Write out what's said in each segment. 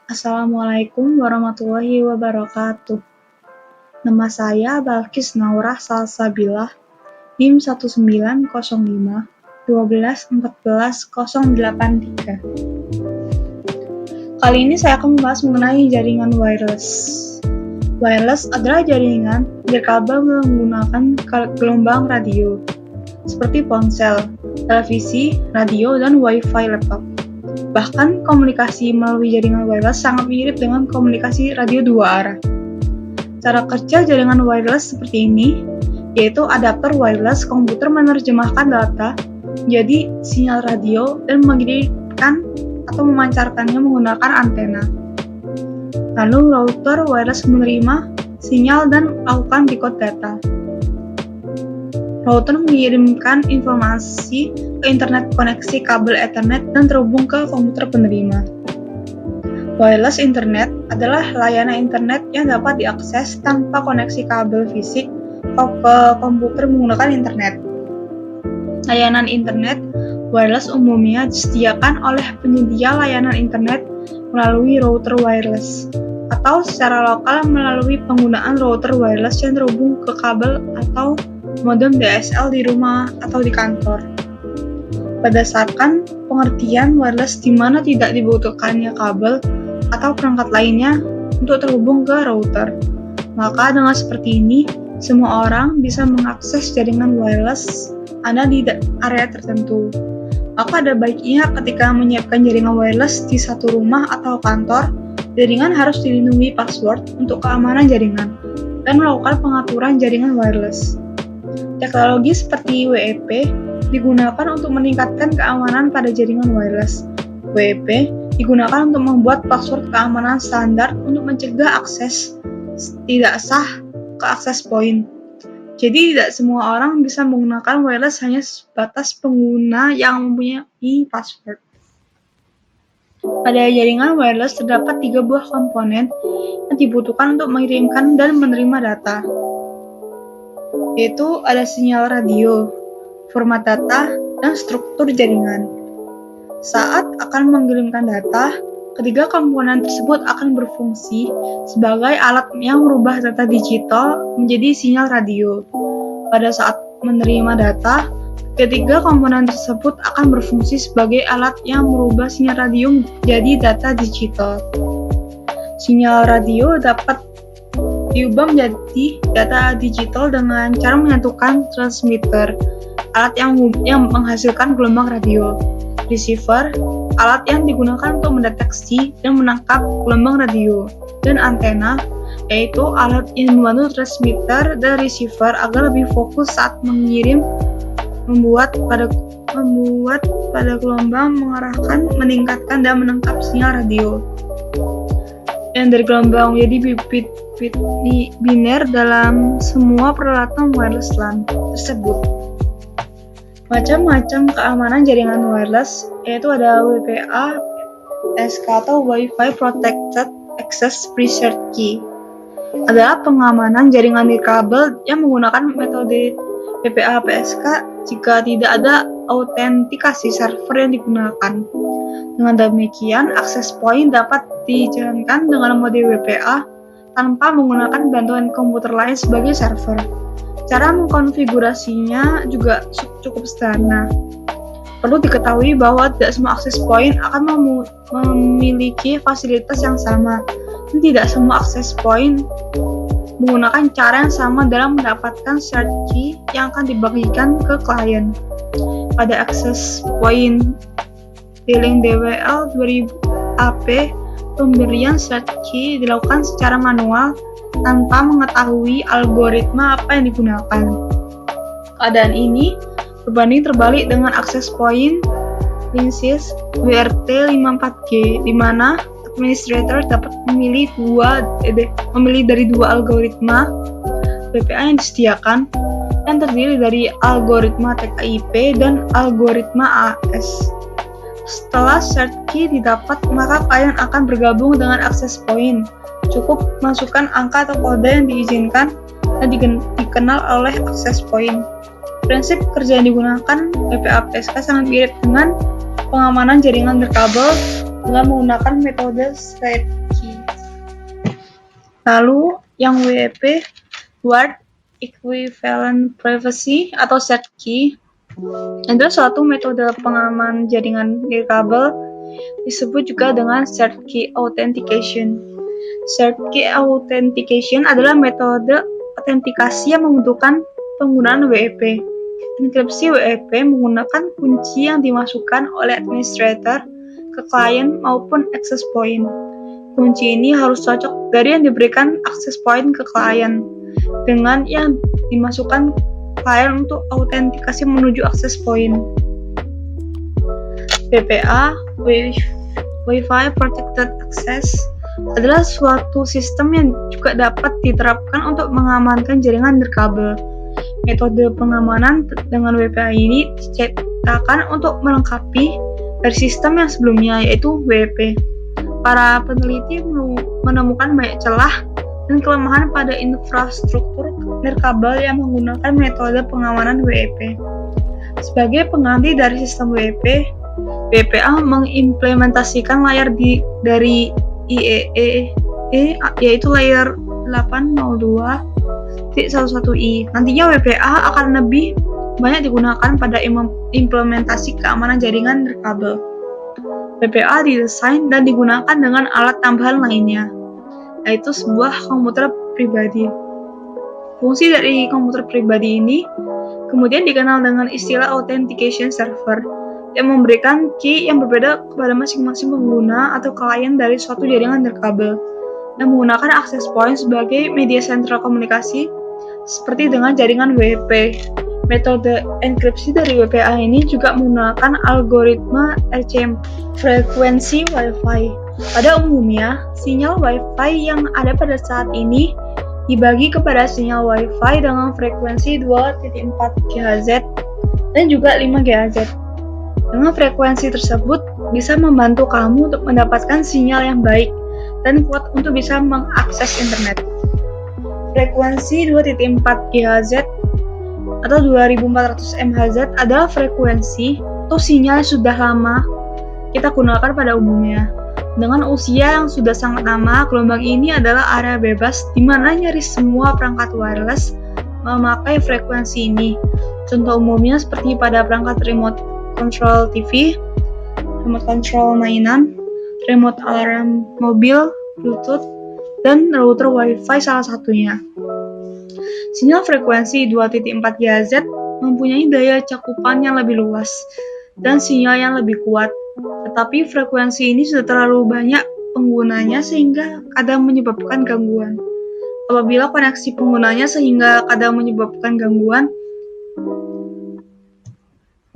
Assalamualaikum warahmatullahi wabarakatuh. Nama saya Balkis Naurah Salsabilah, NIM 1905 12 14 083. Kali ini saya akan membahas mengenai jaringan wireless. Wireless adalah jaringan berkabel menggunakan gelombang radio, seperti ponsel, televisi, radio, dan Wi-Fi laptop. Bahkan komunikasi melalui jaringan wireless sangat mirip dengan komunikasi radio dua arah. Cara kerja jaringan wireless seperti ini, yaitu adapter wireless komputer menerjemahkan data menjadi sinyal radio dan mengirimkan atau memancarkannya menggunakan antena. Lalu router wireless menerima sinyal dan melakukan decode data. Router mengirimkan informasi ke internet koneksi kabel Ethernet dan terhubung ke komputer penerima. Wireless Internet adalah layanan internet yang dapat diakses tanpa koneksi kabel fisik ke komputer menggunakan internet. Layanan internet wireless umumnya disediakan oleh penyedia layanan internet melalui router wireless, atau secara lokal melalui penggunaan router wireless yang terhubung ke kabel atau modem DSL di rumah atau di kantor. Berdasarkan pengertian wireless di mana tidak dibutuhkannya kabel atau perangkat lainnya untuk terhubung ke router. Maka dengan seperti ini, semua orang bisa mengakses jaringan wireless Anda di area tertentu. Maka ada baiknya ketika menyiapkan jaringan wireless di satu rumah atau kantor, jaringan harus dilindungi password untuk keamanan jaringan dan melakukan pengaturan jaringan wireless. Teknologi seperti WEP digunakan untuk meningkatkan keamanan pada jaringan wireless. WEP digunakan untuk membuat password keamanan standar untuk mencegah akses tidak sah ke access point. Jadi tidak semua orang bisa menggunakan wireless, hanya sebatas pengguna yang mempunyai password. Pada jaringan wireless terdapat 3 buah komponen yang dibutuhkan untuk mengirimkan dan menerima data, yaitu ada sinyal radio, format data, dan struktur jaringan. Saat akan mengirimkan data, ketiga komponen tersebut akan berfungsi sebagai alat yang merubah data digital menjadi sinyal radio. Pada saat menerima data, ketiga komponen tersebut akan berfungsi sebagai alat yang merubah sinyal radio menjadi data digital. Sinyal radio dapat diubah menjadi data digital dengan cara menyatukan transmitter, alat yang menghasilkan gelombang radio, receiver, alat yang digunakan untuk mendeteksi dan menangkap gelombang radio, dan antena, yaitu alat yang membantu transmitter dan receiver agar lebih fokus saat mengirim, membuat pada gelombang, mengarahkan, meningkatkan, dan menangkap sinyal radio. Dan dari gelombang menjadi bit biner dalam semua peralatan wireless LAN tersebut. Macam-macam keamanan jaringan wireless, yaitu ada WPA, PSK atau Wi-Fi Protected Access Preserved Key. Adalah pengamanan jaringan nirkabel yang menggunakan metode WPA PSK jika tidak ada autentikasi server yang digunakan. Dengan demikian, access point dapat dijalankan dengan mode WPA tanpa menggunakan bantuan komputer lain sebagai server. Cara mengkonfigurasinya juga cukup sederhana. Perlu diketahui bahwa tidak semua access point akan memiliki fasilitas yang sama, dan tidak semua access point menggunakan cara yang sama dalam mendapatkan shared key yang akan dibagikan ke klien. Pada access point dealing DWL 2000 AP, pemberian shared key dilakukan secara manual tanpa mengetahui algoritma apa yang digunakan. Keadaan ini berbanding terbalik dengan access point Linksys WRT54G, di mana administrator dapat memilih dari dua algoritma WPA yang disediakan, yang terdiri dari algoritma TKIP dan algoritma AES. Setelah shared key didapat, maka klien akan bergabung dengan access point. Cukup masukkan angka atau kode yang diizinkan dan dikenal oleh access point. Prinsip kerja yang digunakan WPA PSK sangat mirip dengan pengamanan jaringan nirkabel dengan menggunakan metode shared key. Lalu yang WEP, Word Equivalent Privacy atau shared key, adalah suatu metode pengaman jaringan nirkabel, disebut juga dengan shared key authentication. Shared key authentication adalah metode autentikasi yang membutuhkan penggunaan WEP. Enkripsi WEP menggunakan kunci yang dimasukkan oleh administrator ke klien maupun access point. Kunci ini harus cocok dari yang diberikan access point ke klien dengan yang dimasukkan klien untuk autentikasi menuju access point. WPA, Wi-Fi Protected Access, adalah suatu sistem yang juga dapat diterapkan untuk mengamankan jaringan nirkabel. Metode pengamanan dengan WPA ini diciptakan untuk melengkapi dari sistem yang sebelumnya, yaitu WEP. Para peneliti menemukan banyak celah dan kelemahan pada infrastruktur nirkabel yang menggunakan metode pengamanan WEP. Sebagai pengganti dari sistem WEP, WPA mengimplementasikan layar dari IEEE, yaitu layer 802.11i. Nantinya WPA akan lebih banyak digunakan pada implementasi keamanan jaringan nirkabel. WPA didesain dan digunakan dengan alat tambahan lainnya, yaitu sebuah komputer pribadi. Fungsi dari komputer pribadi ini kemudian dikenal dengan istilah authentication server, yang memberikan key yang berbeda kepada masing-masing pengguna atau klien dari suatu jaringan nirkabel, dan menggunakan access point sebagai media sentral komunikasi, seperti dengan jaringan WEP. Metode enkripsi dari WPA ini juga menggunakan algoritma RCM, frekuensi Wi-Fi. Pada umumnya, sinyal Wi-Fi yang ada pada saat ini dibagi kepada sinyal Wi-Fi dengan frekuensi 2.4 GHz dan juga 5 GHz. Dengan frekuensi tersebut bisa membantu kamu untuk mendapatkan sinyal yang baik dan kuat untuk bisa mengakses internet. Frekuensi 2.4 GHz atau 2400 MHz adalah frekuensi atau sinyal yang sudah lama kita gunakan pada umumnya. Dengan usia yang sudah sangat lama, gelombang ini adalah area bebas di mana nyaris semua perangkat wireless memakai frekuensi ini. Contoh umumnya seperti pada perangkat remote control TV, remote control mainan, remote alarm mobil, Bluetooth, dan router Wi-Fi salah satunya. Sinyal frekuensi 2.4 GHz mempunyai daya cakupan yang lebih luas dan sinyal yang lebih kuat, tetapi frekuensi ini sudah terlalu banyak penggunanya sehingga kadang menyebabkan gangguan. Apabila koneksi penggunanya sehingga kadang menyebabkan gangguan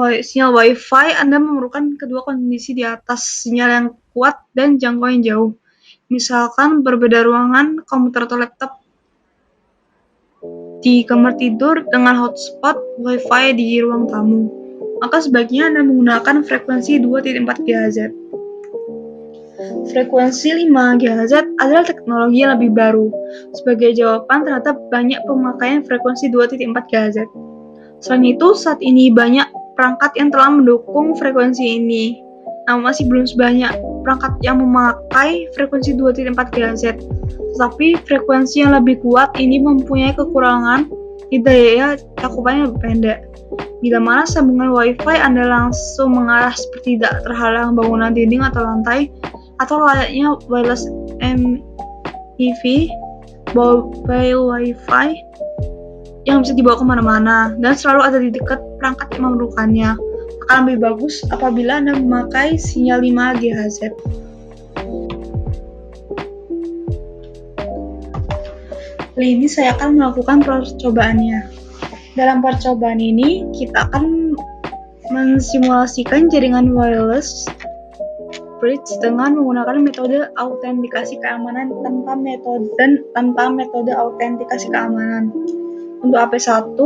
sinyal Wi-Fi, Anda memerlukan kedua kondisi di atas: sinyal yang kuat dan jangkauan jauh. Misalkan berbeda ruangan, komputer atau laptop di kamar tidur dengan hotspot Wi-Fi di ruang tamu, maka sebaiknya Anda menggunakan frekuensi 2.4 GHz. Frekuensi 5 GHz adalah teknologi yang lebih baru sebagai jawaban terhadap banyak pemakaian frekuensi 2.4 GHz. Selain itu, saat ini banyak perangkat yang telah mendukung frekuensi ini, namun masih belum sebanyak perangkat yang memakai frekuensi 2.4 GHz. Tetapi frekuensi yang lebih kuat ini mempunyai kekurangan di daya cakupan yang lebih pendek. Bila mana sambungan Wi-Fi Anda langsung mengarah seperti tidak terhalang bangunan dinding atau lantai, atau layaknya wireless MEV, mobile Wi-Fi, yang bisa dibawa kemana-mana dan selalu ada di dekat perangkat yang memerlukannya, akan lebih bagus apabila Anda memakai sinyal 5 GHz. Kali ini saya akan melakukan percobaannya. Dalam percobaan ini, kita akan mensimulasikan jaringan wireless bridge dengan menggunakan metode autentikasi keamanan tanpa metode autentikasi keamanan. Untuk AP1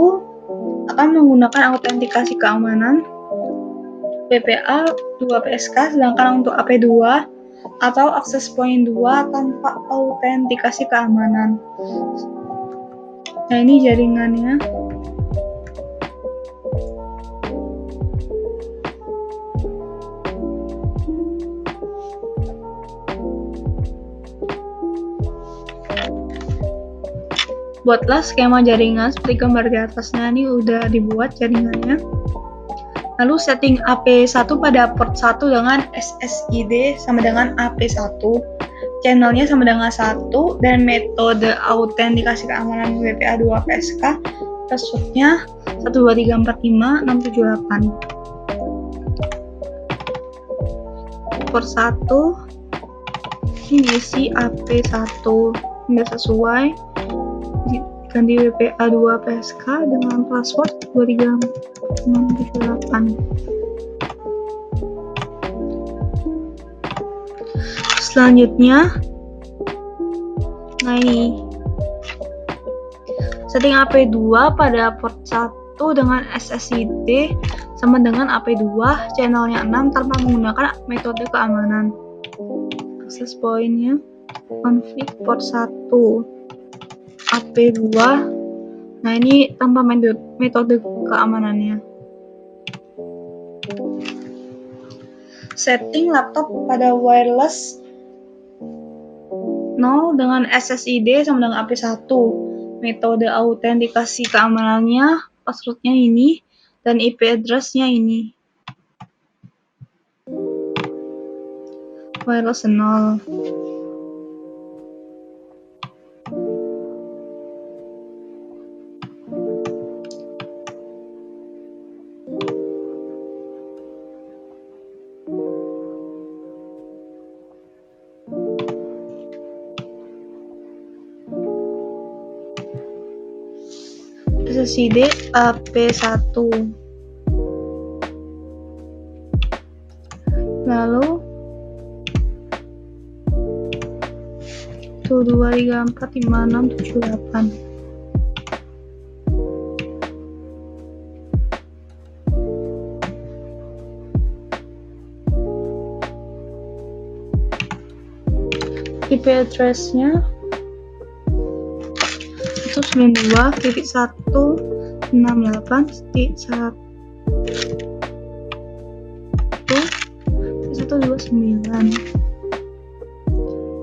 akan menggunakan autentikasi keamanan WPA 2PSK, sedangkan untuk AP2 atau access point 2 tanpa autentikasi keamanan. Nah, ini jaringannya. Buatlah skema jaringan seperti gambar di atasnya, ini udah dibuat jaringannya. Lalu setting AP1 pada port 1 dengan SSID sama dengan AP1. Channelnya sama dengan 1 dan metode autentikasi keamanan WPA2 PSK passwordnya 12345678. Port 1 ini isi AP1 tidak sesuai, ganti WPA2 PSK dengan password 23678. Selanjutnya, nah ini setting AP2 pada port 1 dengan SSID sama dengan AP2 channelnya 6 tanpa menggunakan metode keamanan. Akses poinnya konflik port 1 AP2. Nah, ini tanpa metode keamanannya. Setting laptop pada wireless 0 dengan SSID sama dengan AP1. Metode autentikasi keamanannya, passwordnya ini, dan IP address-nya ini. Wireless 0. SSID AP1. Lalu 12345678. IP address-nya 192.168.1.129.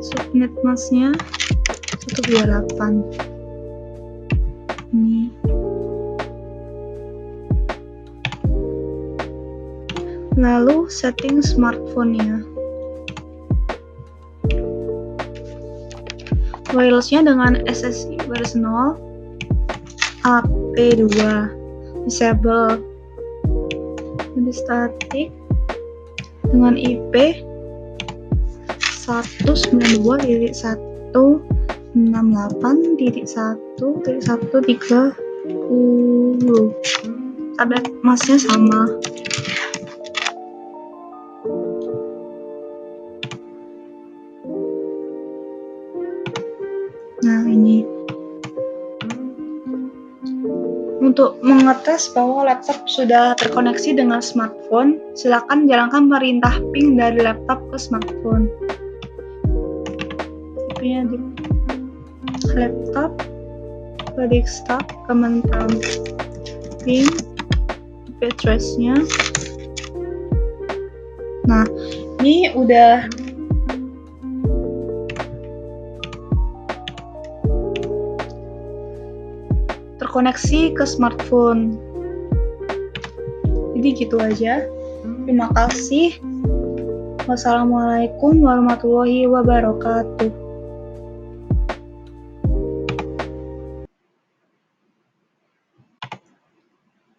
Subnet masknya 128. Ini. Lalu setting smartphone-nya. Wireless-nya dengan SSI baris 0, AP2, disable, jadi static dengan IP 192.168.1.130. Tablet masknya sama. Nah, ini untuk mengetes bahwa laptop sudah terkoneksi dengan smartphone, silakan jalankan perintah ping dari laptop ke smartphone. IP-nya di laptop ke desktop, command prompt ping, IP address-nya. Nah, ini udah terkoneksi ke smartphone. Jadi gitu aja. Terima kasih. Wassalamualaikum warahmatullahi wabarakatuh.